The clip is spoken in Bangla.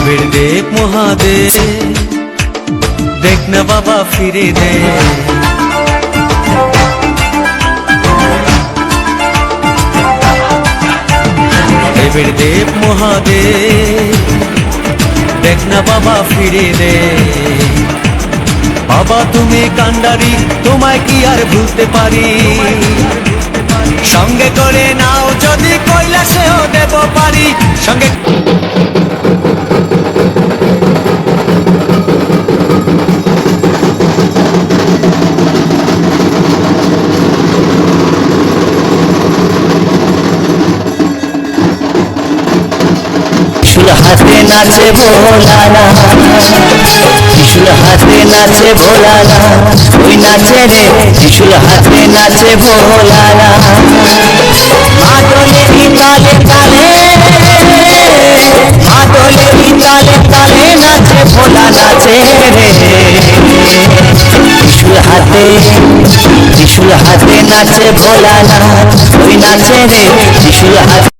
দেবের দেব মহাদেব, দেখ না বাবা ফিরে দে। দেবের দেব মহাদেব, দেখ না বাবা ফিরে দে। বাবা তুমি কান্ডারি, তোমায় কি আর ভুলতে পারি। সঙ্গে করে নাও যদি কৈলাসেও দেব পারি। সঙ্গে হাতে নাচে ভোলানা, ত্রিশূল হাতে নাচে ভোলানা, ওই নাচে রে ত্রিশূল হাতে নাচে ভোলানা। মাদলেরই তালে তালে, মাদলেরই তালে তালে নাচে ভোলা নাচে রে। ত্রিশূল হাতে, ত্রিশূল হাতে নাচে ভোলানা, ওই নাচে রে ত্রিশূল হাতে।